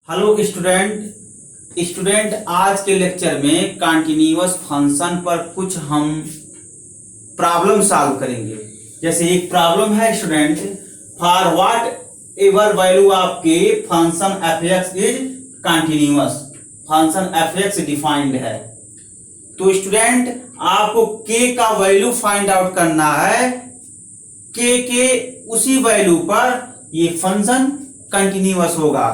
Hello student आज के lecture में कंटिन्यूअस फंक्शन पर कुछ हम प्रॉब्लम सॉल्व करेंगे। जैसे एक प्रॉब्लम है student, for whatever value of K function F x is continuous. Function F X defined है, तो स्टूडेंट आपको के का वैल्यू फाइंड आउट करना है। के उसी वैल्यू पर ये फंक्शन कंटिन्यूअस होगा।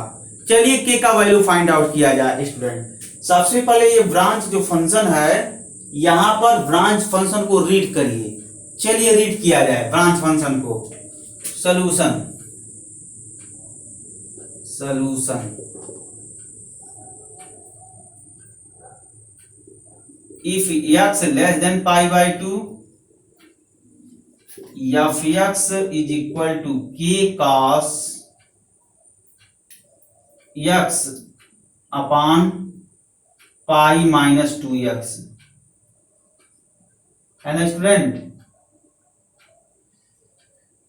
चलिए के का वैल्यू फाइंड आउट किया जाए स्टूडेंट। सबसे पहले ये ब्रांच जो फंक्शन है, यहां पर ब्रांच फंक्शन को रीड करिए। चलिए रीड किया जाए ब्रांच फंक्शन को। Solution if x less than pi by two, F x is equal to K cos x upon pi minus 2x है ना स्टूडेंट।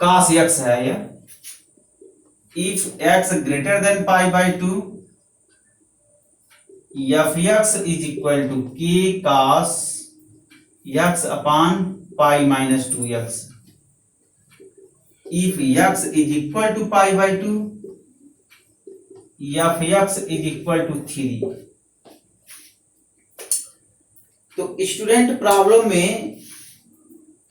cos x है यह। If x greater than pi by two, F x is equal to K cos x upon pi minus 2x। If x is equal to pi by two, F x is equal to 3। तो student problem में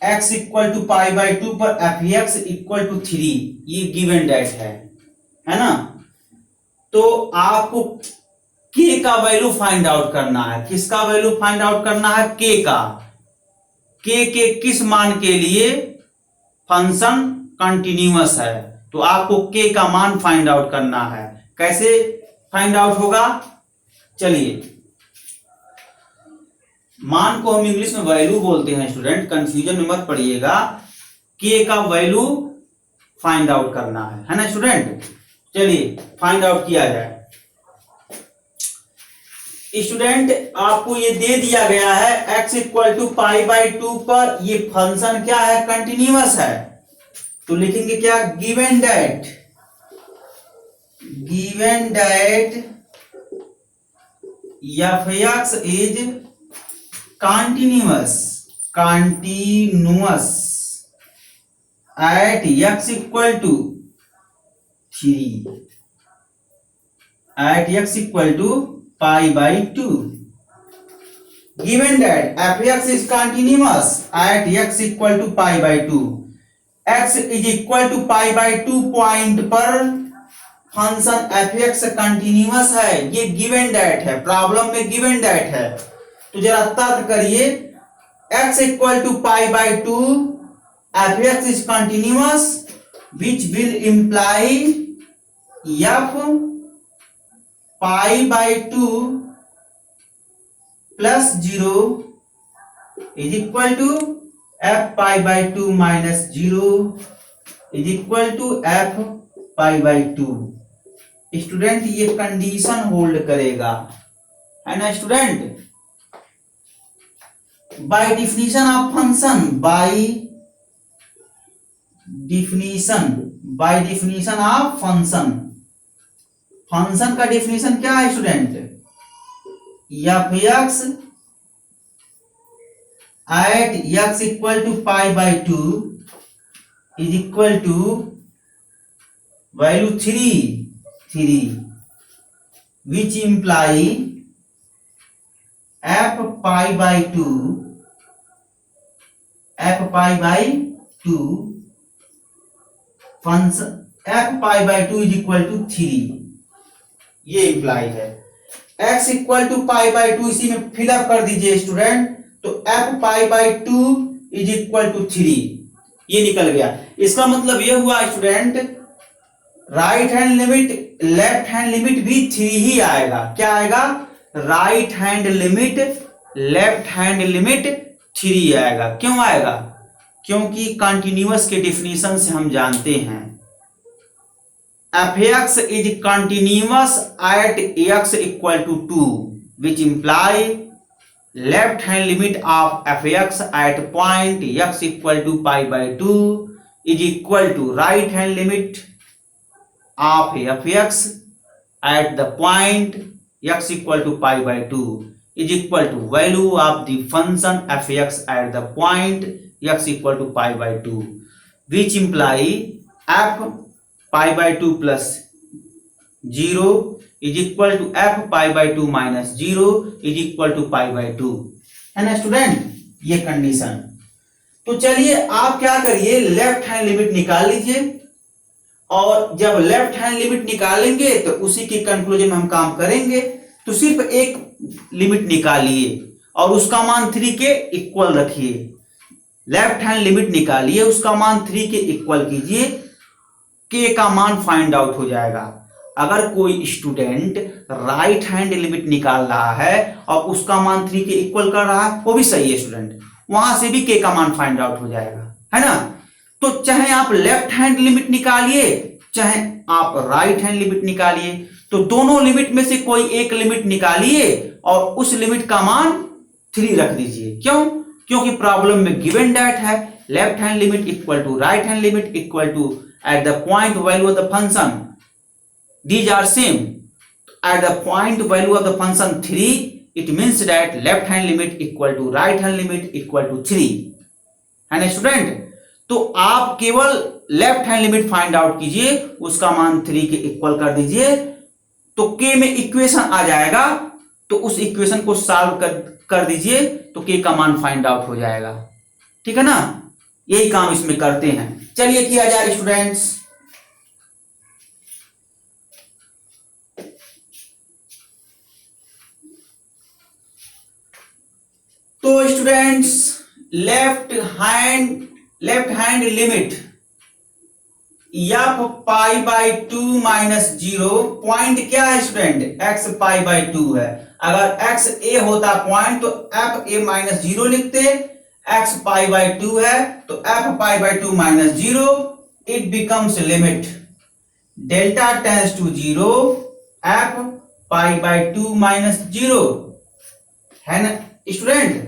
x equal to pi by two पर f x equal to 3 ये given data है ना। तो आपको k का value find out करना है। किसका वैल्यू फाइंड आउट करना है? k का। k के किस मान के लिए फंक्शन कंटिन्यूअस है, तो आपको k का मान फाइंड आउट करना है। कैसे फाइंड आउट होगा? चलिए, मान को हम इंग्लिश में वैल्यू बोलते हैं स्टूडेंट, कंफ्यूजन में मत पड़िएगा। के का वैल्यू फाइंड आउट करना है ना स्टूडेंट। चलिए फाइंड आउट किया जाए। स्टूडेंट आपको ये दे दिया गया है x equal to pi by two पर ये फंक्शन क्या है? कंटिन्यूअस है। तो लिखेंगे क्या? Given that F x is continuous at x equal to 3, at x equal to pi by 2. Given that f x is continuous at x equal to pi by 2, x is equal to pi by 2 point पर function F x continuous है। ये given data है, problem में given data है। तो जरा तर्क करिए, x equal to pi by two, F x is continuous which will imply f pi by two plus 0 is equal to f pi by two minus 0 is equal to f pi by 2। Student ये condition hold करेगा, है ना student. By definition of function, by definition of function का definition क्या है student? F x at x equal to pi by two is equal to value 3 which imply f pi by two function f pi by two is equal to 3, ये imply है। x equal to pi by two इसी में fill up कर दीजिए student, तो f pi by two is equal to 3 ये निकल गया। इसका मतलब ये हुआ student, right hand limit left hand limit भी 3 ही आएगा। क्या आएगा? Right hand limit left hand limit 3 आएगा। क्यों आएगा? क्योंकि कंटिन्यूअस के डिफिनीशन से हम जानते हैं f x is continuous at x equal to 2 which imply left hand limit of F x at point x equal to pi by 2 is equal to right hand limit of F x at the point x equal to pi by 2 is equal to value of the function fx at the point x equal to pi by 2, which imply f pi by 2 plus 0 is equal to f pi by 2 minus 0 is equal to pi by 2, है ना student, ये condition. तो चलिए आप क्या करिए, left hand limit निकाल लीजिए, और जब लेफ्ट हैंड लिमिट निकालेंगे तो उसी के कंक्लूजन में हम काम करेंगे। तो सिर्फ एक लिमिट निकालिए और उसका मान 3 के इक्वल रखिए। लेफ्ट हैंड लिमिट निकालिए, उसका मान 3 के इक्वल कीजिए, के का मान फाइंड आउट हो जाएगा। अगर कोई स्टूडेंट राइट हैंड लिमिट निकाल रहा है और उसका मान 3 के इक्वल कर रहा है, वो भी सही है स्टूडेंट, वहां से भी के का मान फाइंड आउट हो जाएगा, है ना। तो चाहे आप लेफ्ट हैंड लिमिट निकालिए चाहे आप राइट हैंड लिमिट निकालिए, तो दोनों लिमिट में से कोई एक लिमिट निकालिए और उस लिमिट का मान 3 रख दीजिए। क्यों? क्योंकि प्रॉब्लम में गिवन दैट है left hand limit equal to right hand limit equal to at the point value of the function, these are same. At the point value of the function 3, it means that left hand limit equal to right hand limit equal to 3, है ना student. तो आप केवल left hand limit find out कीजिए, उसका मान 3 के equal कर दीजिए, तो के में इक्वेशन आ जाएगा, तो उस इक्वेशन को सॉल्व कर दीजिए, तो के का मान फाइंड आउट हो जाएगा, ठीक है ना। यही काम इसमें करते हैं। चलिए किया जाए स्टूडेंट्स। तो students left hand limit F pi by 2 minus 0, point क्या है स्टूडेंट, एक्स पाई बाई 2 है। अगर एक्स ए होता पॉइंट तो एफ ए माइनस 0 लिखते, एक्स पाई बाई 2 है तो f pi by 2 minus 0, it becomes limit delta tends to 0 f pi by 2 minus 0, है ना स्टूडेंट।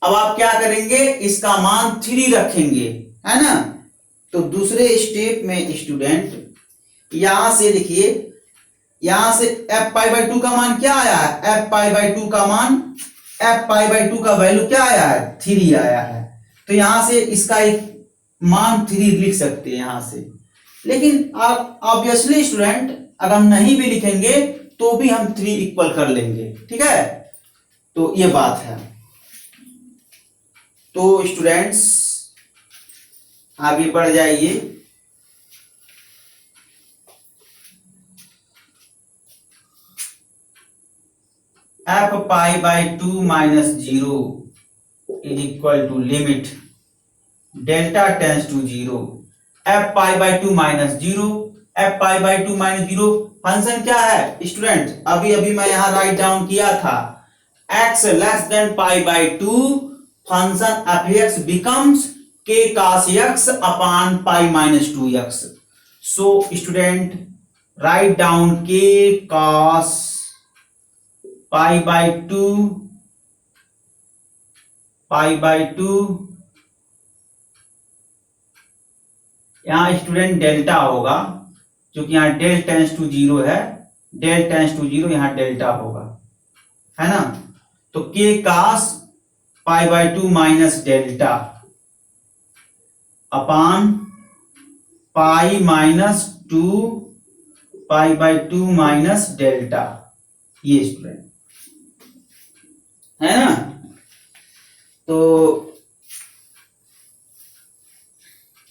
अब आप क्या करेंगे, इसका मान 3 रखेंगे, है ना। तो दूसरे स्टेप में स्टूडेंट यहां से देखिए, यहां से एफ पाई बाई 2 का मान क्या आया है, एफ पाई बाई 2 का मान, एफ पाई बाई 2 का वैल्यू क्या आया है, 3 आया है। तो यहां से इसका एक मान 3 लिख सकते हैं यहां से। लेकिन आप ऑब्वियसली स्टूडेंट अगर हम नहीं भी लिखेंगे तो भी हम 3 इक्वल कर लेंगे, ठीक है। तो ये बात है। तो स्टूडेंट्स आगे बढ़ जाइए। F pi by 2 minus 0 is equal to limit delta tends to 0 f pi by 2 minus 0, f pi by 2 minus 0 function क्या है स्टूडेंट, अभी मैं यहां राइट डाउन किया था, x less than pi by 2 function fx becomes k cos x upon pi minus 2x. So student write down k cos pi by 2 यहां student delta होगा, क्योंकि यहां डेल टेंस टू 0 है, डेल टेंस टू 0 यहां delta होगा, है ना। तो k cos pi by 2 minus delta upon pi minus 2 pi by 2 minus delta, ये स्टूडेंट है ना। तो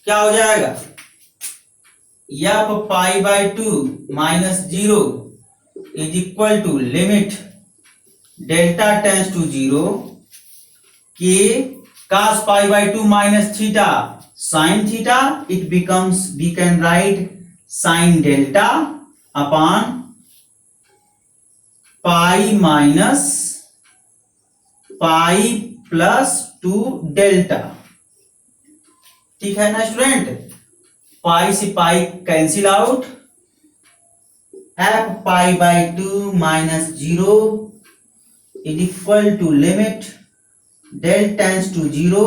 क्या हो जाएगा, f pi by 2 minus 0 is equal to limit delta tends to 0 के cos pi by 2 minus theta sin theta, it becomes, we can write sin delta upon pi minus pi plus 2 delta, ठीक है ना student. Pi से pi cancel out, f pi by 2 minus 0 is equal to limit del tends to 0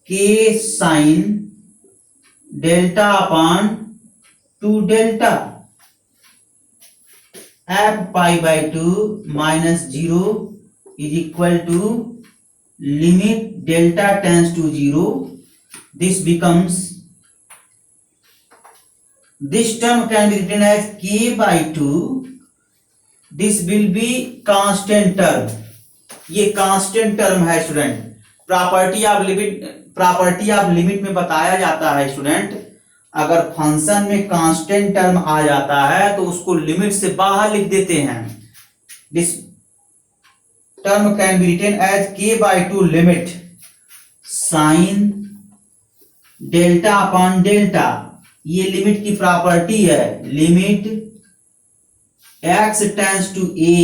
के sine delta upon 2 delta, f pi by two minus zero is equal to limit delta tends to zero, this becomes, this term can be written as k by 2, this will be constant term, ये constant term है student. Property of limit में बताया जाता है student, अगर function में constant term आ जाता है तो उसको लिमिट से बाहर लिख देते हैं। This term can be written as k by 2 limit sine delta upon delta, ये लिमिट की प्रॉपर्टी है, limit x tends to a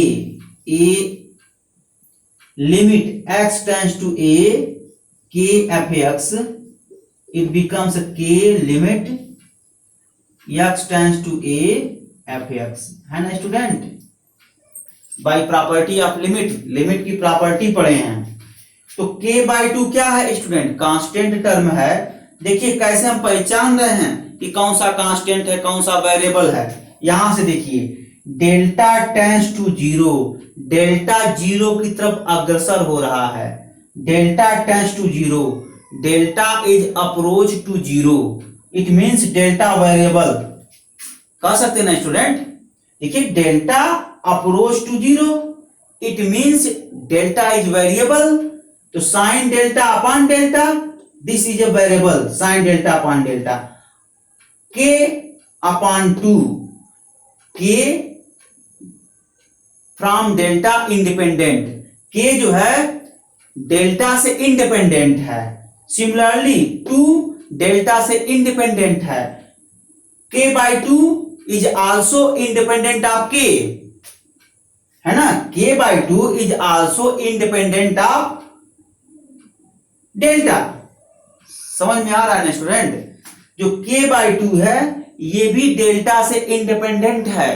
limit x tends to a k f x, it becomes k limit x tends to a f x, है ना student. By property of limit की property पढ़े हैं। तो k by 2 क्या है student? Constant term है। देखिए कैसे हम पहचान रहे हैं कि कौन सा कांस्टेंट है, कौन सा वेरिएबल है। यहां से देखिए delta tends to zero, delta zero की तरफ अग्रसर हो रहा है। Delta tends to zero, delta is approach to zero, it means delta variable कह सकते हैं ना स्टूडेंट। देखिए delta approach to zero, it means delta is variable, तो sine delta upon delta, this is a variable, sine delta upon delta. k upon 2, k from delta independent, k जो है delta से independent है। Similarly 2 delta से independent है। k by 2 is also independent of k, है ना। k by 2 is also independent of delta. समझ में आ रहा है ना स्टूडेंट। जो k बाई 2 है ये भी डेल्टा से इंडिपेंडेंट है,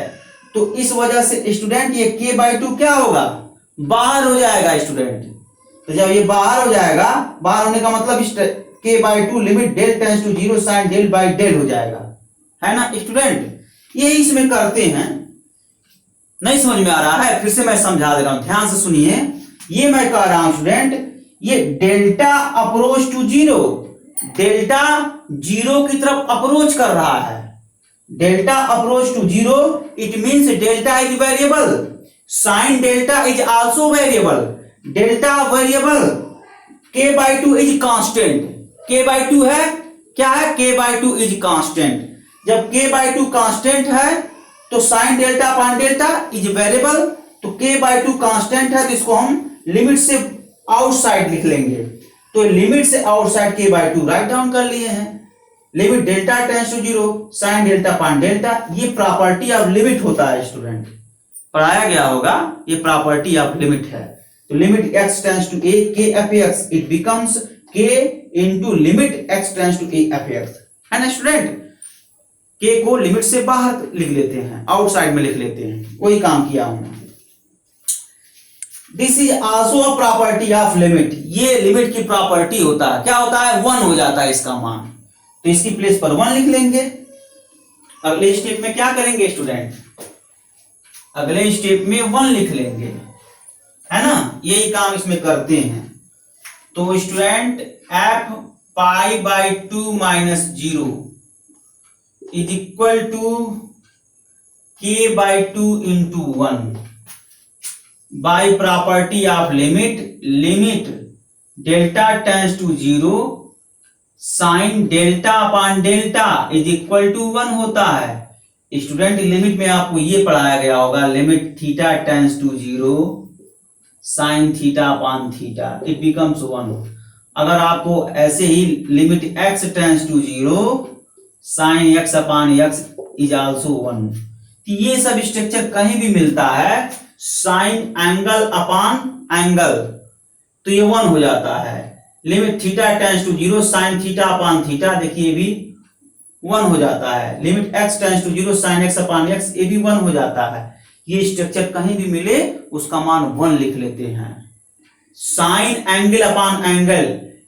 तो इस वजह से स्टूडेंट ये k बाई 2 क्या होगा? बाहर हो जाएगा स्टूडेंट। तो जब ये बाहर हो जाएगा, बाहर होने का मतलब k by 2 limit del tends to zero sine del by del हो जाएगा, है ना स्टूडेंट। ये इसमें करते हैं। नहीं समझ में आ रहा है? फिर से मैं समझा दे रहा हूं, ध्यान से सुनिए। ये मैं कह रहा हूं स्टूडेंट, ये delta approach to zero, delta zero की तरफ अप्रोच कर रहा है। Delta approach to zero, it means delta is variable, sine delta is also variable, delta variable, k by 2 is constant. k by 2 है क्या है? k by 2 is constant. जब k by 2 constant है तो sine delta upon delta is variable, तो k by 2 constant है तो इसको हम लिमिट से आउटसाइड लिख लेंगे। तो लिमिट से outside k by 2 write down कर लिए हैं। Limit delta tends to zero sine delta upon delta, ये प्रॉपर्टी ऑफ लिमिट होता है स्टूडेंट, पढ़ाया गया होगा। ये प्रॉपर्टी ऑफ लिमिट है। तो limit x tends to a k f x, it becomes k into limit x tends to a f x, है ना स्टूडेंट। k को लिमिट से बाहर लिख लेते हैं, आउटसाइड में लिख लेते हैं, वही काम किया हमने। This is also a property of limit, ये लिमिट की प्रॉपर्टी होता है। क्या होता है? 1 हो जाता है इसका मान, तो इसकी प्लेस पर 1 लिख लेंगे। अगले स्टेप में क्या करेंगे स्टूडेंट? अगले स्टेप में 1 लिख लेंगे, है ना। यही काम इसमें करते हैं। तो student f pi by 2 minus 0 is equal to k by 2 into 1 by property of limit, limit delta tends to zero sine delta upon delta is equal to 1 होता है। स्टूडेंट लिमिट में आपको ये पढ़ाया गया होगा, limit theta tends to zero sine theta upon theta, it becomes 1। अगर आपको ऐसे ही limit x tends to zero sine x upon x is also 1, तो ये सब स्ट्रक्चर कहीं भी मिलता है साइन एंगल अपॉन एंगल, तो ये 1 हो जाता है। Limit theta tends to zero sine theta upon theta, देखिए भी 1 हो जाता है। Limit x tends to zero sine x upon x, ये भी 1 हो जाता है। ये स्ट्रक्चर कहीं भी मिले उसका मान 1 लिख लेते हैं। Sine angle upon angle,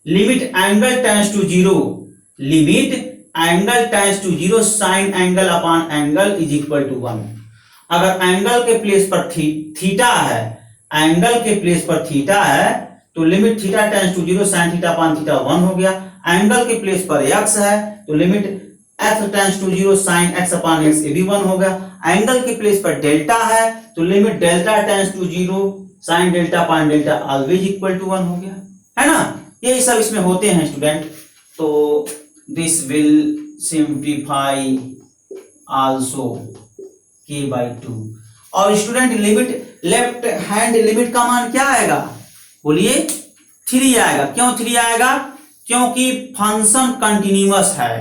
limit angle tends to zero, limit angle tends to zero sine angle upon angle is equal to 1। अगर एंगल के प्लेस पर थीटा है, एंगल के प्लेस पर थीटा है तो limit theta tends to 0 sin theta upon theta 1 हो गया। एंगल के प्लेस पर x है तो limit x tends to 0 sin x upon x ये भी 1 हो गया। एंगल के प्लेस पर डेल्टा है तो limit delta tends to 0 sin delta upon delta always equal to 1 हो गया, है ना। ये सब इसमें होते हैं स्टूडेंट। तो this will simplify also k/2। और student limit left hand limit का मान क्या आएगा, बोलिए 3 आएगा। क्यों 3 आएगा, क्योंकि फंक्शन कंटिन्यूअस है,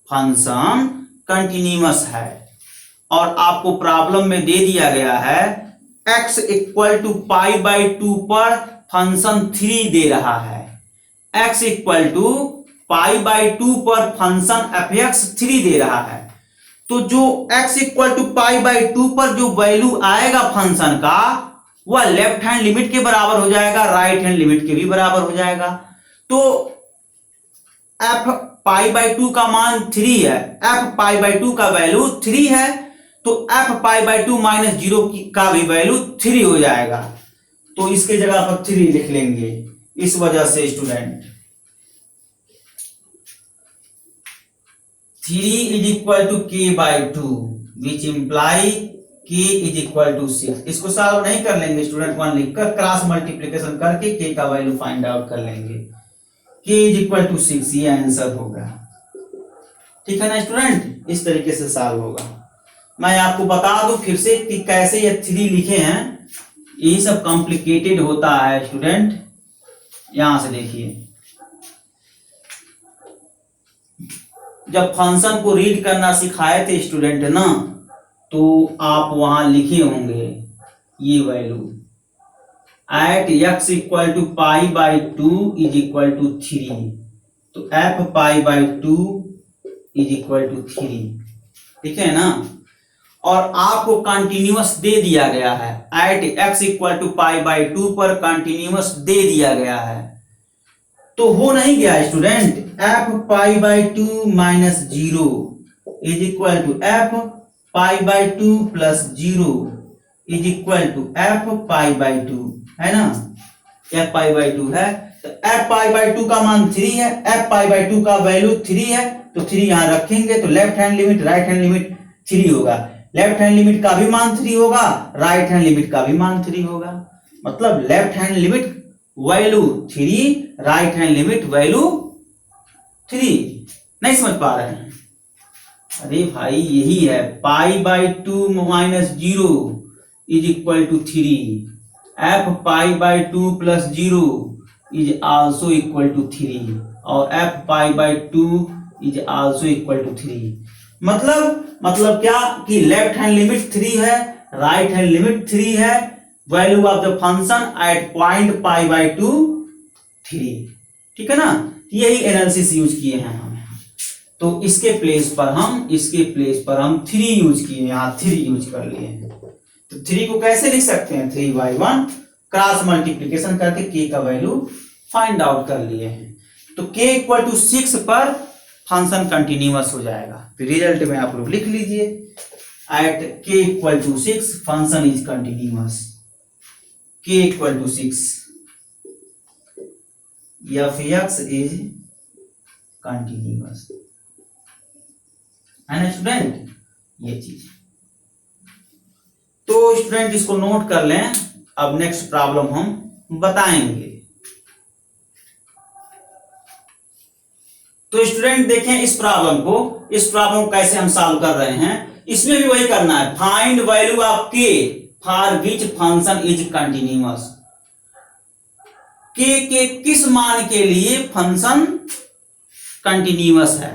फंक्शन कंटिन्यूअस है। और आपको प्रॉब्लम में दे दिया गया है x इक्वल टू π/2 पर फंक्शन 3 दे रहा है, x इक्वल टू π/2 पर फंक्शन fx 3 दे रहा है। तो जो x इक्वल टू π/2 पर जो वैल्यू आएगा फंक्शन का वह लेफ्ट हैंड लिमिट के बराबर हो जाएगा, राइट हैंड लिमिट के भी बराबर हो जाएगा। तो f π/2 का मान 3 है, f π/2 का वैल्यू 3 है तो f π/2 माइनस 0 का भी वैल्यू 3 हो जाएगा। तो इसके जगह पर 3 लिख लेंगे। इस वजह से student 3 is equal to k/2 which imply k is equal to 6। इसको सॉल्व नहीं कर लेंगे स्टूडेंट, 1 लिखकर क्रॉस मल्टीप्लीकेशन करके k का वैल्यू फाइंड आउट कर लेंगे। k इज इक्वल टू 6 ये आंसर होगा, ठीक है ना स्टूडेंट। इस तरीके से सॉल्व होगा। मैं आपको बता दूं फिर से कि कैसे ये 3 लिखे हैं, यही सब कॉम्प्लिकेटेड होता है स्टूडेंट। यहां से देखिए, जब फंक्शन को रीड करना सिखाए थे स्टूडेंट ना, तो आप वहां लिखे होंगे ये value at x equal to π/2 is equal to 3। तो f π/2 इज इक्वल टू 3, ठीक है ना। और आपको कंटिन्यूअस दे दिया गया है, एट x इक्वल टू π/2 पर कंटिन्यूअस दे दिया गया है। तो हो नहीं गया student, f π/2 minus 0 is equal to f π/2 plus 0 is equal to f π/2, है ना। f π/2 है तो f π/2 का मान 3 है, f π/2 का वैल्यू 3 है तो 3 यहां रखेंगे तो left hand limit right hand limit 3 होगा। लेफ्ट हैंड लिमिट का भी मान 3 होगा, राइट हैंड लिमिट का भी मान 3 होगा। मतलब left hand limit value 3, right hand limit value 3। नहीं समझ पा रहे हैं? अरे भाई यही है, π/2 minus 0 is equal to 3, f π/2 plus 0 is also equal to 3 और f π/2 is also equal to 3। मतलब क्या कि लेफ्ट हैंड लिमिट 3 है, राइट हैंड लिमिट 3 है, value of the function at point π/2 3, ठीक है ना। यही एनालिसिस यूज किए हैं हम। तो इसके प्लेस पर हम 3 यूज किए, यहाँ 3 यूज कर लिए हैं। तो 3 को कैसे लिख सकते हैं, 3/1 क्रॉस मल्टीप्लीकेशन करके k का वैल्यू फाइंड आउट कर लिए हैं। तो k इक्वल टू 6 पर फंक्शन कंटिन्यूअस हो जाएगा। तो रिजल्ट में आप लोग लिख लीजिए, at k equal to 6 function is continuous. k equal to 6 f(x) is continuous, है ना स्टूडेंट, ये चीज। तो स्टूडेंट इसको नोट कर लें, अब नेक्स्ट प्रॉब्लम हम बताएंगे। तो स्टूडेंट देखें इस प्रॉब्लम को कैसे हम सॉल्व कर रहे हैं। इसमें भी वही करना है, find value of k for which function is continuous. k के किस मान के लिए फंक्शन कंटिन्यूअस है,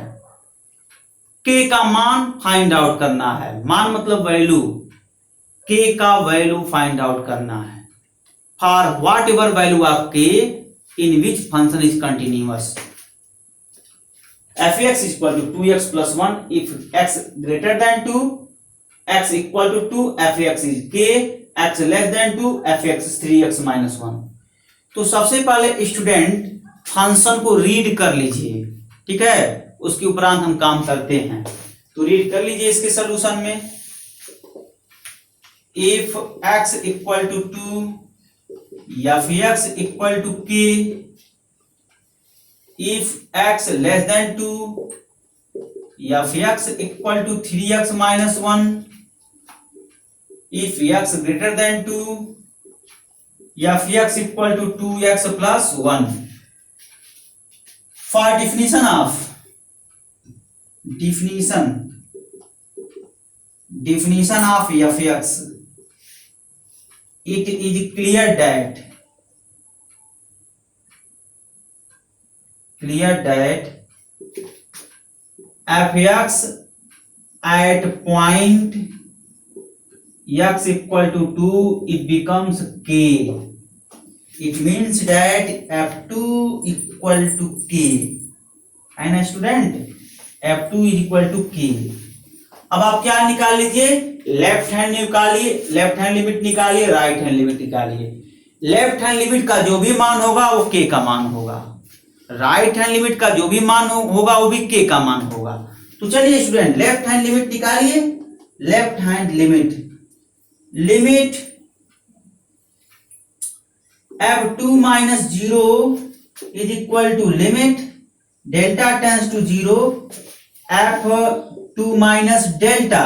k का मान फाइंड आउट करना है। मान मतलब वैल्यू, k का वैल्यू फाइंड आउट करना है for whatever value of k in which function is continuous. f(x) equal to 2x plus 1 if x greater than 2, x equal to 2, f(x) is k, x less than 2, f(x) 3x minus 1। तो सबसे पहले student function को read कर लीजिए, ठीक है, उसके उपरांत हम काम करते हैं। तो रीड कर लीजिए इसके सॉल्यूशन में। if x equal to 2, fx equal to k, if x less than 2, fx equal to 3x minus 1, if x greater than 2, fx equal to 2x plus 1. For definition of fx, it is clear that fx at point x equal to 2, it becomes k. It means that f2 equal to k है ना student, f2 is equal to k. अब आप क्या निकाल लीजिए, left hand निकालिए, left hand limit निकालिए, right hand limit निकालिए. लेफ्ट हैंड लिमिट का जो भी मान होगा वो k का मान होगा, राइट हैंड लिमिट का जो भी मान होगा वो भी k का मान होगा. तो चलिए स्टूडेंट लेफ्ट हैंड लिमिट निकालिए. Left hand limit f2 minus 0 is equal to limit delta tends to 0 f2 minus delta,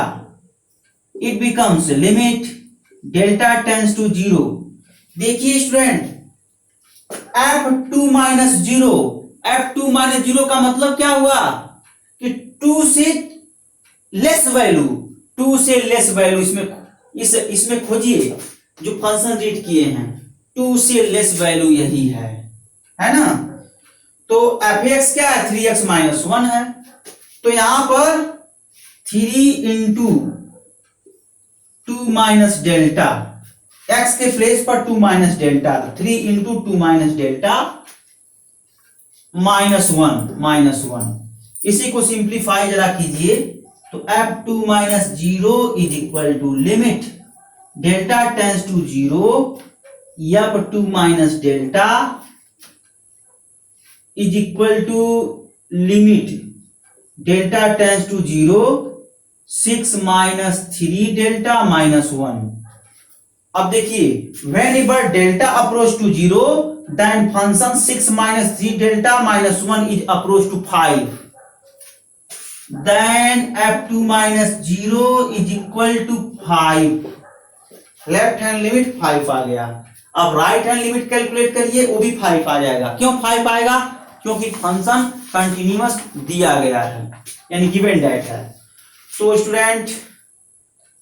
it becomes limit delta tends to 0. देखिए student f2 minus 0, f2 minus 0 का मतलब क्या हुआ कि 2 से लेस वैल्यू इसमें खोजिए जो फंक्शन रीड किए हैं, 2 से लेस वैल्यू यही है ना. तो fx क्या है, 3x minus 1 है. तो यहां पर 3 into 2 minus डेल्टा, x के प्लेस पर 2 minus delta, 3 into 2 minus delta minus 1. इसी को सिंप्लीफाई जरा कीजिए तो f2 minus 0 is equal to limit delta tends to 0 f2 minus delta is equal to limit delta tends to 0 6 minus 3 delta minus 1. अब देखिए whenever delta approach to 0 then function 6 minus 3 delta minus 1 is approach to 5. Then f2 minus 0 is equal to 5. Left hand limit 5 आ गया. अब right hand limit calculate करिए, वो भी 5 आ जाएगा. क्यों 5 आएगा, क्योंकि फंक्शन कंटिन्यूअस दिया गया है, यानी गिवन दैट है. तो स्टूडेंट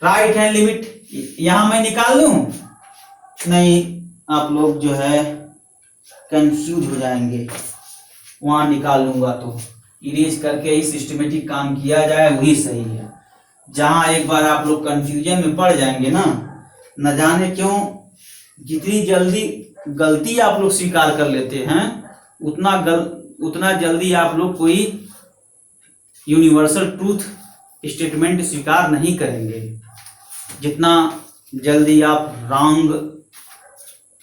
राइट हैंड लिमिट यहां मैं निकाल लूं, नहीं आप लोग जो है कंफ्यूज हो जाएंगे. वहां निकाल लूंगा तो इरेज करके ही सिस्टमेटिक काम किया जाए वही सही है. जहां एक बार आप लोग कंफ्यूजन में पड़ जाएंगे ना, न जाने क्यों जितनी जल्दी गलती आप लोग स्वीकार कर लेते हैं उतना जल्दी आप लोग कोई यूनिवर्सल ट्रूथ स्टेटमेंट स्वीकार नहीं करेंगे, जितना जल्दी आप रॉन्ग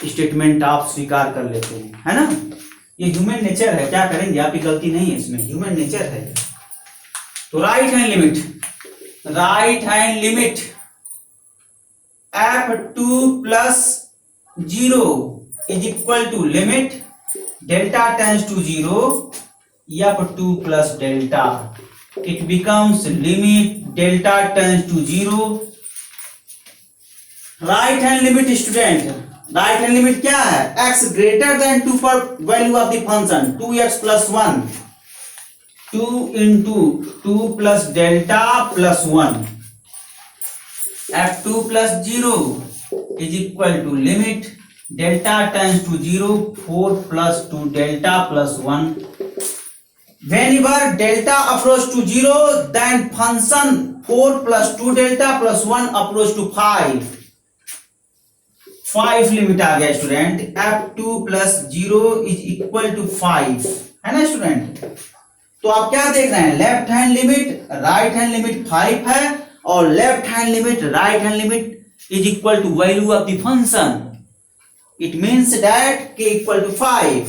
स्टेटमेंट आप स्वीकार कर लेते हैं, है ना. ये ह्यूमन नेचर है, क्या करेंगे, आपकी गलती नहीं है इसमें, ह्यूमन नेचर है. तो right hand limit f2 plus 0 is equal to limit delta tends to 0 f2 plus delta, it becomes limit delta tends to 0. Right hand limit student, right hand limit क्या है, x ग्रेटर देन 2 पर value of the function 2x plus 1, 2 into 2 plus delta plus 1, f2 plus 0 is equal to limit delta tends to 0 4 plus 2 delta plus 1. Whenever delta approach to 0 then function 4 plus 2 delta plus 1 approach to 5 limit आ गया student. f2 plus 0 is equal to 5 है ना student. तो आप क्या देख रहे हैं, left hand limit right hand limit 5 है और left hand limit right hand limit is equal to value of the function. It means that k equal to 5.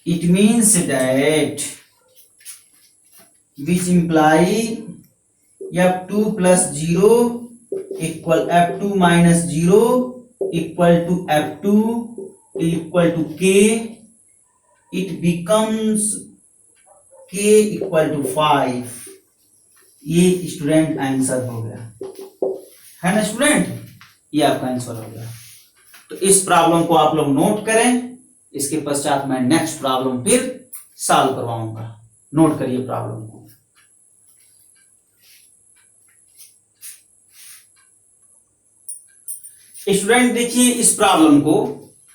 It means that which imply f2 plus 0 equal f2 minus 0 equal to f2 equal to k. It becomes k equal to 5. ये student answer हो गया, है ना student, ये आपका answer हो गया। तो इस प्रॉब्लम को आप लोग नोट करें, इसके पश्चात मैं नेक्स्ट प्रॉब्लम फिर सॉल्व करवाऊंगा। नोट करिए प्रॉब्लम को। स्टूडेंट देखिए इस प्रॉब्लम को,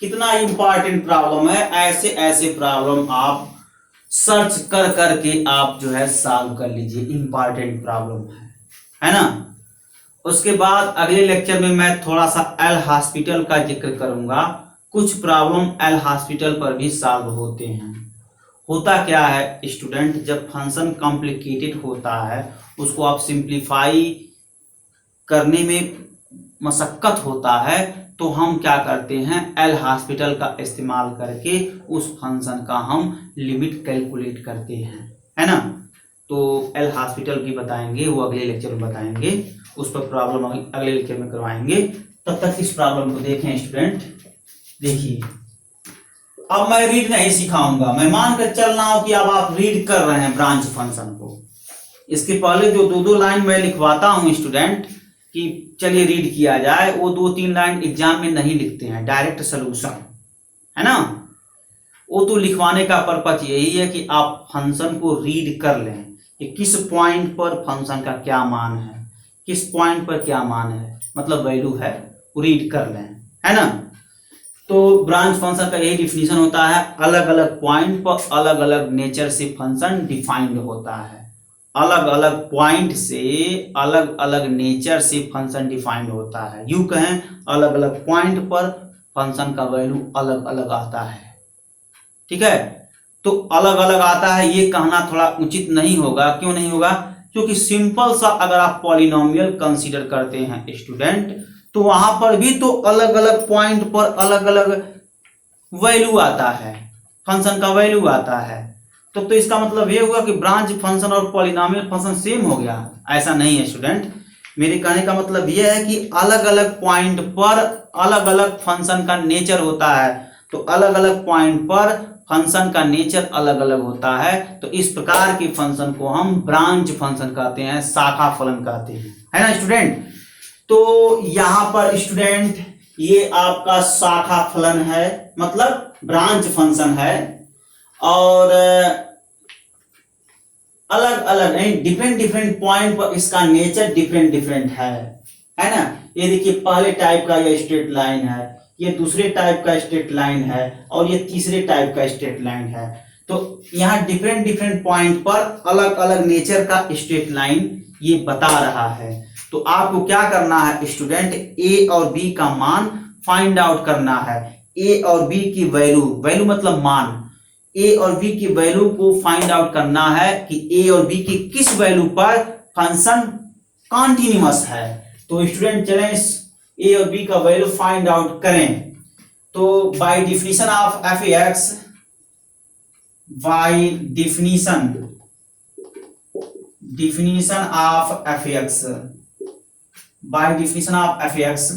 कितना इंपॉर्टेंट प्रॉब्लम है। ऐसे ऐसे प्रॉब्लम आप सर्च कर करके आप जो है सॉल्व कर लीजिए, इंपॉर्टेंट प्रॉब्लम है ना। उसके बाद अगले लेक्चर में मैं थोड़ा सा एल हॉस्पिटल का जिक्र करूंगा। कुछ प्रॉब्लम एल हॉस्पिटल पर भी सॉल्व होते हैं। होता क्या है स्टूडेंट, जब फंक्शन कॉम्प्लिकेटेड होता है उसको आप सिंप्लीफाई करने में मशक्कत होता है, तो हम क्या करते हैं, एल हॉस्पिटल का इस्तेमाल करके उस फंक्शन का हम लिमिट कैलकुलेट करते हैं, है ना। तो एल हॉस्पिटल की बताएंगे, वो अगले लेक्चर में बताएंगे, उस पर प्रॉब्लम अगले लेक्चर में करवाएंगे। तब तक इस प्रॉब्लम को देखें स्टूडेंट। देखिए अब मैं रीड नहीं सिखाऊंगा, मैं मानकर चल रहा हूं कि अब आप रीड कर रहे हैं ब्रांच फंक्शन को। इसके पहले जो दो दो लाइन मैं लिखवाता हूं स्टूडेंट कि चलिए रीड किया जाए, वो 2-3 लाइन एग्जाम में नहीं लिखते हैं, डायरेक्ट सोल्यूशन, है ना। वो तो लिखवाने का पर्पज यही है कि आप फंक्शन को रीड कर लें कि किस पॉइंट पर फंक्शन का क्या मान है, किस पॉइंट पर क्या मान है, मतलब वैल्यू है, वो रीड कर लें, है ना। तो ब्रांच फंक्शन का यही डिफिनीशन होता है, अलग अलग पॉइंट पर अलग अलग नेचर से फंक्शन डिफाइंड होता है। अलग अलग पॉइंट से अलग अलग नेचर से फंक्शन डिफाइंड होता है। यूं कहें अलग अलग पॉइंट पर फंक्शन का वैल्यू अलग अलग आता है, ठीक है। तो अलग अलग आता है ये कहना थोड़ा उचित नहीं होगा। क्यों नहीं होगा, क्योंकि सिंपल सा अगर आप पॉलिनोमियल कंसीडर करते हैं स्टूडेंट, तो वहां पर भी तो अलग अलग पॉइंट पर अलग अलग वैल्यू आता है, फंक्शन का वैल्यू आता है। तो इसका मतलब ये हुआ कि ब्रांच फंक्शन और पॉलिनोमियल फंक्शन सेम हो गया। ऐसा नहीं है स्टूडेंट, मेरे कहने का मतलब यह है कि अलग अलग पॉइंट पर अलग अलग फंक्शन का नेचर होता है। तो अलग अलग पॉइंट पर फंक्शन का नेचर अलग अलग होता है। तो इस प्रकार के फंक्शन को हम ब्रांच फंक्शन कहते हैं, शाखा फलन कहते हैं, है ना स्टूडेंट। तो यहां पर स्टूडेंट ये आपका शाखा फलन है, मतलब ब्रांच फंक्शन है, और अलग अलग नहीं, डिफरेंट डिफरेंट पॉइंट पर इसका नेचर डिफरेंट डिफरेंट है ना। ये देखिए पहले टाइप का ये स्ट्रेट लाइन है, ये दूसरे टाइप का स्ट्रेट लाइन है, और ये तीसरे टाइप का स्ट्रेट लाइन है। तो यहाँ डिफरेंट डिफरेंट पॉइंट पर अलग अलग नेचर का स्ट्रेट लाइन ये बता रहा है। तो आपको क्या करना है स्टूडेंट, ए और बी का मान फाइंड आउट करना है। ए और बी की वैल्यू मतलब मान, ए और बी की वैल्यू को फाइंड आउट करना है कि ए और बी की किस वैल्यू पर फंक्शन कॉन्टिन्यूअस है। तो स्टूडेंट चलें ए और बी का वैल्यू फाइंड आउट करें। तो by definition of F X, बाय definition of fx, by definition of fx,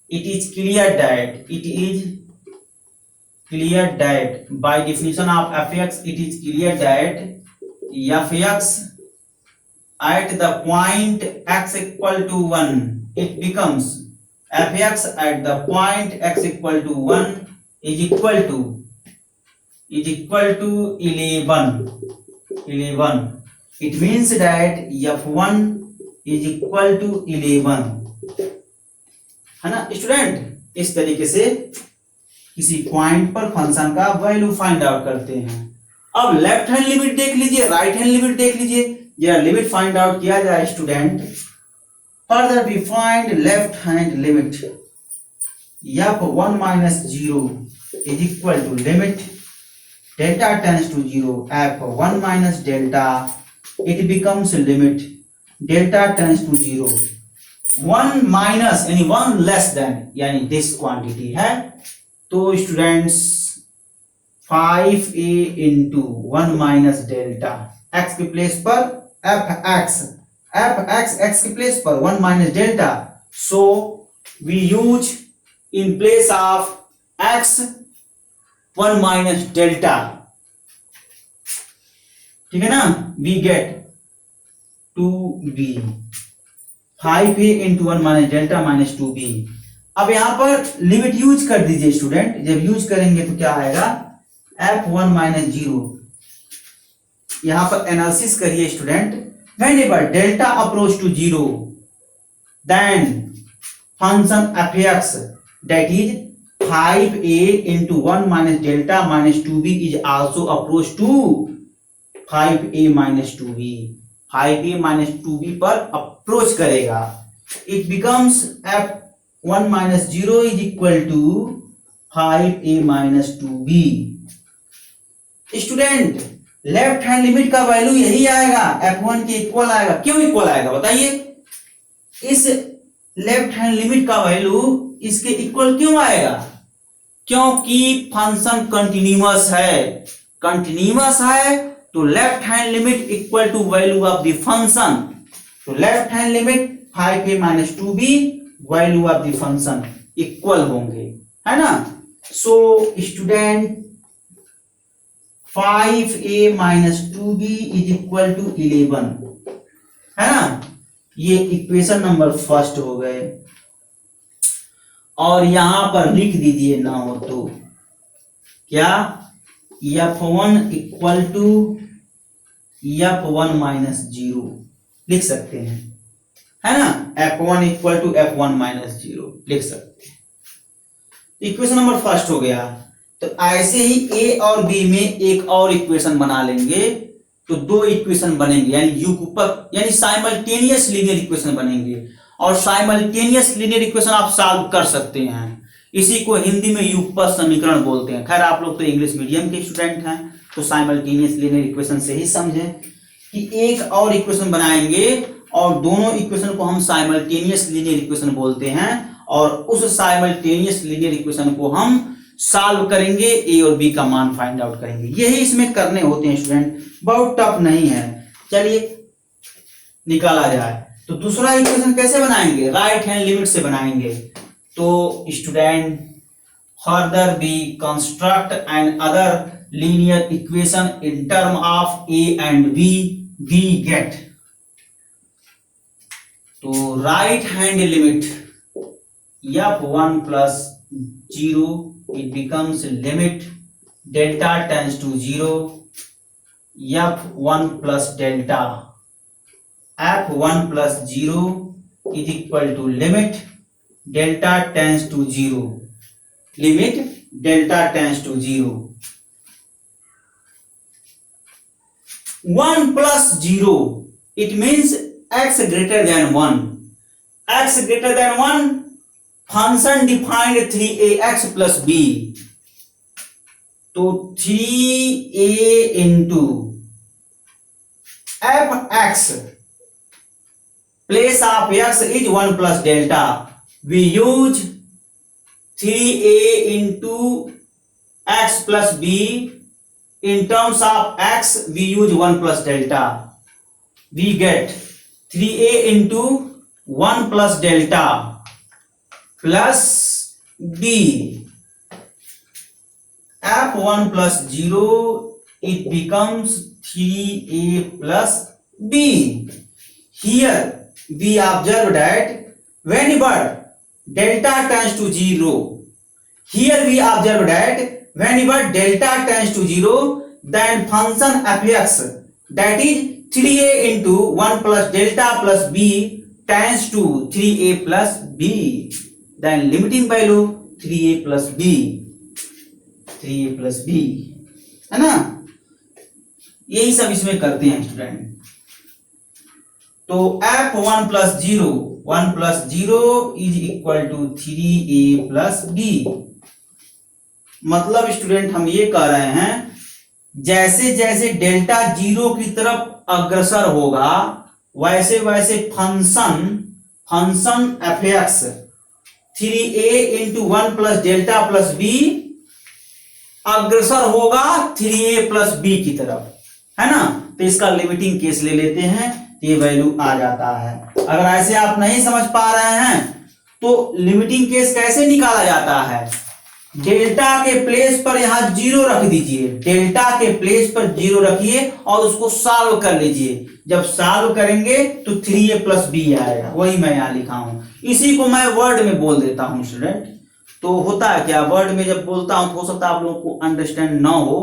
it is clear that by definition of fx it is clear that fx at the point x equal to 1, it becomes fx at the point x equal to 1 is equal to 11. It means that f1 is equal to 11, है ना student. इस तरीके से किसी point पर function का value find out करते हैं। अब लेफ्ट हैंड लिमिट देख लीजिए, राइट हैंड लिमिट देख लीजिए, जरा लिमिट फाइंड आउट किया जाए student. Further we find left hand limit, f1 minus 0 is equal to limit delta tends to 0, f1 minus delta, it becomes limit delta tends to 0, 1 minus यानी 1 less than यानी this quantity है। तो students 5a into 1 minus delta, x के place पर fx, F X X के place पर 1 minus delta, so we use in place of X 1 minus delta, ठीक है ना। We get 2b 5a into 1 minus delta minus 2b। अब यहां पर लिमिट यूज कर दीजिए स्टूडेंट, जब यूज करेंगे तो क्या आएगा, f1 माइनस 0। यहां पर एनालिसिस करिए student, whenever delta approach to 0 then function fx that is 5a into 1 minus delta minus 2b is also approach to 5a minus 2b, 5a minus 2b पर approach करेगा। It becomes f1 minus 0 is equal to 5a minus 2b। Student left hand limit का value यही आएगा, f1 के equal आएगा। क्यों equal आएगा बताइए, इस लेफ्ट हैंड लिमिट का वैल्यू इसके इक्वल क्यों आएगा, क्योंकि फंक्शन कंटिन्यूअस है। कंटिन्यूअस है तो left hand limit equal to value of the function, तो left hand limit 5a minus 2b value of the function equal होंगे, है ना। So student 5a minus 2b is equal to 11, है ना। ये इक्वेशन नंबर फर्स्ट हो गए, और यहां पर लिख दीजिए ना हो तो क्या, f1 equal to f1 minus 0 लिख सकते हैं, है ना। f1 equal to f1 minus 0 लिख सकते हैं। इक्वेशन नंबर फर्स्ट हो गया। तो ऐसे ही a और b में एक और इक्वेशन बना लेंगे, तो दो इक्वेशन बनेंगे, यानी युगपत यानी साइमल्टेनियस लीनियर इक्वेशन बनेंगे। और साइमल्टेनियस लीनियर इक्वेशन आप सॉल्व कर सकते हैं, इसी को हिंदी में युगपत समीकरण बोलते हैं। खैर आप लोग तो इंग्लिश मीडियम के स्टूडेंट हैं, तो साइमल्टेनियस लीनियर इक्वेशन से ही समझें कि एक और इक्वेशन बनाएंगे और दोनों इक्वेशन को हम साइमल्टेनियस लीनियर इक्वेशन बोलते हैं, और उस साइमल्टेनियस लीनियर इक्वेशन को हम सॉल्व करेंगे, ए और बी का मान फाइंड आउट करेंगे। यही इसमें करने होते हैं स्टूडेंट, बहुत टफ नहीं है। चलिए निकाला जाए। तो दूसरा इक्वेशन कैसे बनाएंगे, राइट हैंड लिमिट से बनाएंगे। तो student further we construct and other linear equation in term of A and B, we get, तो right hand limit f1 plus 0 it becomes limit delta tends to 0 f1 plus delta, f1 plus 0 is equal to limit delta tends to 0, limit delta tends to 0, 1 plus 0 it means x greater than 1, x greater than 1 function defined 3ax plus b, तो 3a into F X place of x is 1 plus delta, we use 3a into x plus b, in terms of x we use 1 plus delta, we get 3a into 1 plus delta plus b, f1 plus 0 it becomes 3a plus b. Here we observe that whenever delta tends to 0, here we observe that whenever delta tends to 0, then function fx that is 3a into 1 plus delta plus b tends to 3a plus b. Then limiting value 3a plus b, 3a plus b, है ना। यही सब इसमें करते हैं student. तो f1 plus 0 1 plus 0 is equal to 3a plus b। मतलब student हम ये कह रहे हैं, जैसे जैसे डेल्टा 0 की तरफ अग्रसर होगा, वैसे वैसे function fx 3a into 1 plus delta plus b अग्रसर होगा 3a प्लस b की तरफ, है ना। तो इसका लिमिटिंग केस ले लेते हैं, तो ये वैल्यू आ जाता है। अगर ऐसे आप नहीं समझ पा रहे हैं तो लिमिटिंग केस कैसे निकाला जाता है, डेल्टा के प्लेस पर यहां जीरो रख दीजिए, डेल्टा के प्लेस पर जीरो रखिए और उसको सॉल्व कर लीजिए। जब सॉल्व करेंगे तो 3a प्लस बी आएगा, वही मैं यहां लिखा हूं। इसी को मैं वर्ड में बोल देता हूं स्टूडेंट। तो होता है क्या, वर्ड में जब बोलता हूं तो हो सकता है आप लोगों को अंडरस्टैंड ना हो,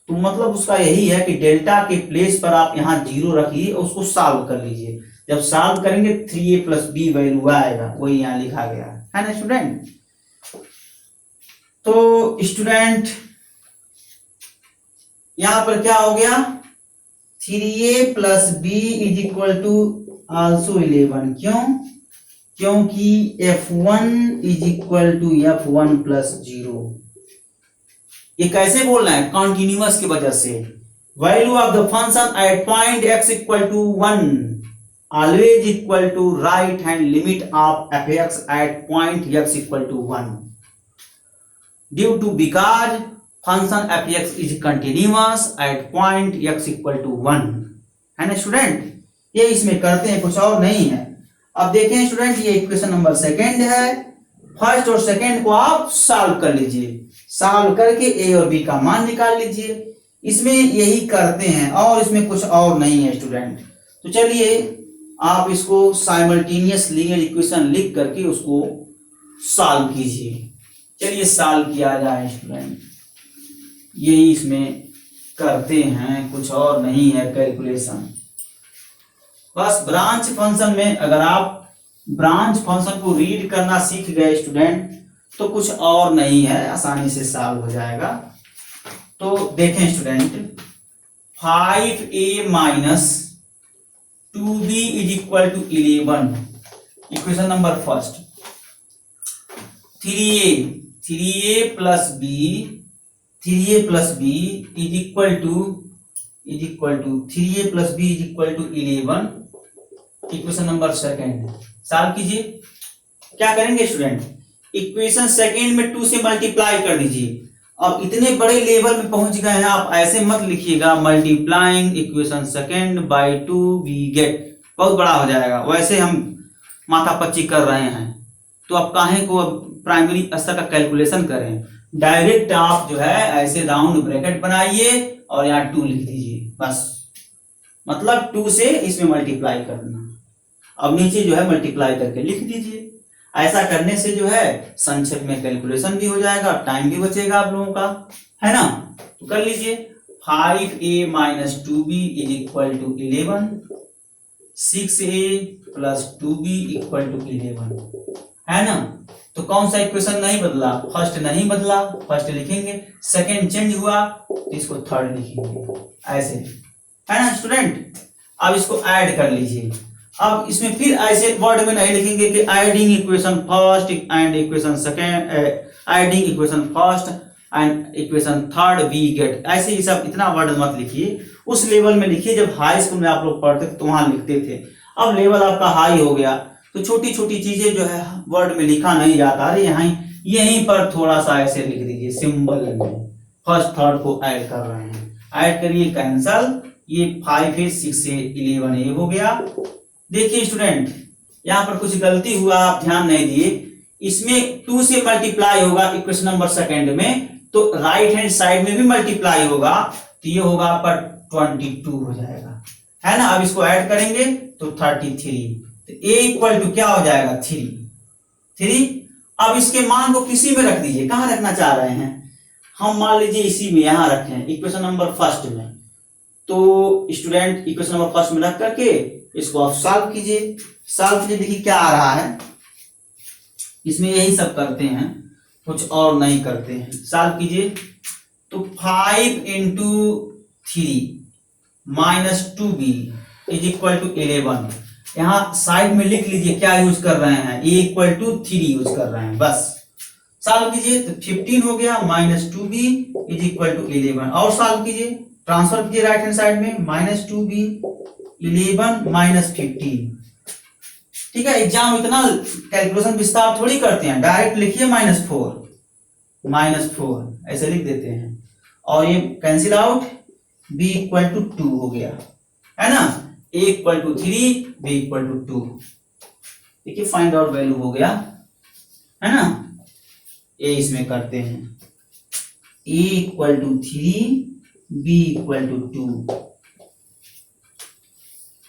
तो मतलब उसका यही है कि डेल्टा के प्लेस पर आप यहां जीरो रखिए और उसको सॉल्व कर लीजिए। जब सॉल्व करेंगे 3a प्लस बी वैल्यू आएगा, वही यहां लिखा गया है ना स्टूडेंट। तो स्टूडेंट यहां पर क्या हो गया, 3a plus B is equal to also 11। क्यों, क्योंकि f1 is equal to f1 plus 0। ये कैसे बोल रहे हैं, कॉन्टिन्यूअस की वजह से। Value of the function at point x equal to 1 always equal to right hand limit of fx at point x equal to 1 due to because function fx is continuous at point x equal to 1, है ना student. ये इसमें करते हैं, कुछ और नहीं है। अब देखें स्टूडेंट, ये इक्वेशन नंबर सेकंड है। फर्स्ट और सेकंड को आप सॉल्व कर लीजिए, सॉल्व करके a और b का मान निकाल लीजिए। इसमें यही करते हैं और इसमें कुछ और नहीं है स्टूडेंट। तो चलिए आप इसको साइमल्टेनियस लीनियर इक्वेशन लिख करके उसको सॉल्व कीजिए। चलिए सॉल्व किया जाए स्टूडेंट, यही इसमें करते हैं, कुछ और नहीं है कैलकुलेशन। बस ब्रांच फंक्शन में अगर आप ब्रांच फंक्शन को रीड करना सीख गए स्टूडेंट तो कुछ और नहीं है, आसानी से सॉल्व हो जाएगा। तो देखें student, 5a minus 2b is equal to 11, equation number first. 3a plus b is equal to 3a plus b is equal to 11, equation number second. Solve कीजिए। क्या करेंगे स्टूडेंट, इक्वेशन सेकंड में 2 से मल्टीप्लाई कर दीजिए। अब इतने बड़े लेवल में पहुंच गए हैं, आप ऐसे मत लिखिएगा multiplying equation second by 2 we get, बहुत बड़ा हो जाएगा। वैसे हम माथापच्ची कर रहे हैं तो अब काहे को अब प्राइमरी स्तर का कैलकुलेशन करें, डायरेक्ट आप जो है ऐसे राउंड ब्रैकेट बनाइए और यहाँ 2 लिख दीजिए बस। मतलब 2 से इसमें मल्टीप्लाई करना, अब नीचे जो है मल्टीप्लाई करके लिख दीजिए। ऐसा करने से जो है संक्षेप में कैलकुलेशन भी हो जाएगा, टाइम भी बचेगा आप लोगों का, है ना। तो कर लीजिए 5a minus 2b is equal to 11, 6a plus 2b equal to 11, है ना। तो कौन सा इक्वेशन नहीं बदला, फर्स्ट नहीं बदला, फर्स्ट लिखेंगे, सेकंड चेंज हुआ तो इसको थर्ड लिखेंगे, ऐसे, है ना स्टूडेंट। अब इसको ऐड कर लीजिए। अब इसमें फिर ऐसे वर्ड में नहीं लिखेंगे कि adding equation first and equation second, adding equation first and equation third we get, ऐसे ही सब इतना वर्ड मत लिखिए। उस लेवल में लिखिए जब हाई स्कूल में आप लोग पढ़ते थे तो वहां लिखते थे। अब लेवल आपका हाई हो गया तो छोटी छोटी चीजें जो है वर्ड में लिखा नहीं जाता, अरे यहीं पर थोड़ा सा ऐसे लिख दीजिए सिंबल में, फर्स्ट थर्ड को ऐड कर रहे हैं, ऐड करिए, कैंसल, ये 5 है 6 से 11 ये हो गया। देखिए स्टूडेंट यहाँ पर कुछ गलती हुआ, आप ध्यान नहीं दिए। इसमें 2 से मल्टीप्लाई होगा इक्वेशन नंबर सेकंड में, तो राइट हैंड साइड में भी मल्टीप्लाई होगा, तो ये होगा आपका 22 हो जाएगा, है ना। अब इसको ऐड करेंगे तो 33, तो a इक्वल टू क्या हो जाएगा 3। अब इसके मान को किसी में रख दीजिए, कहां रखना चाह रहे हैं हम, मान लीजिए इसी में यहां रखें इक्वेशन नंबर फर्स्ट में। तो स्टूडेंट इक्वेशन नंबर फर्स्ट में रख करके इसको आप सॉल्व कीजिए। सॉल्व कीजिए, देखिए क्या आ रहा है। इसमें यही सब करते हैं, कुछ और नहीं करते हैं। सॉल्व कीजिए तो 5 into 3 minus 2b is equal to 11। यहां साइड में लिख लीजिए क्या यूज कर रहे हैं, a इक्वल टू 3 यूज कर रहे हैं बस। सॉल्व कीजिए तो 15 हो गया, minus 2b is equal to 11। और सॉल्व कीजिए, ट्रांसफर कीजिए राइट हैंड साइड में, माइनस 2b 11 माइनस 15। ठीक है, एग्जाम इतना कैलकुलेशन विस्तार थोड़ी करते हैं, डायरेक्ट लिखिए -4 ऐसे लिख देते हैं और ये cancel out, b equal to 2 हो गया, है ना। A equal to 3, B equal to 2। देखिए फाइंड आउट वैल्यू हो गया है ना। ए इसमें करते हैं, A equal to 3, B equal to 2,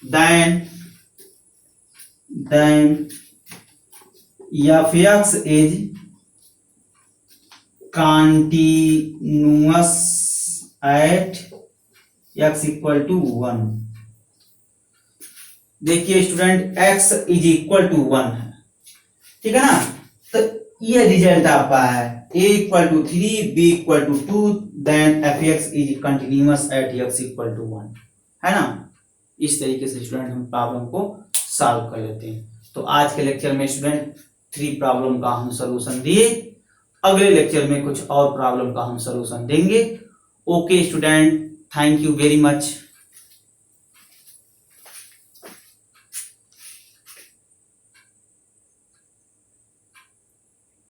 then F x is continuous at x equal to 1। देखिए student x is equal to 1 है, ठीक है ना। तो ये रिजल्ट आपका है a equal to 3, b equal to 2, then F x is continuous at x equal to 1, है ना। इस तरीके से स्टूडेंट हम प्रॉब्लम को सॉल्व कर लेते हैं। तो आज के लेक्चर में स्टूडेंट 3 प्रॉब्लम का हम सलूशन दिए, अगले लेक्चर में कुछ और प्रॉब्लम का हम सलूशन देंगे। Okay student, thank you very much.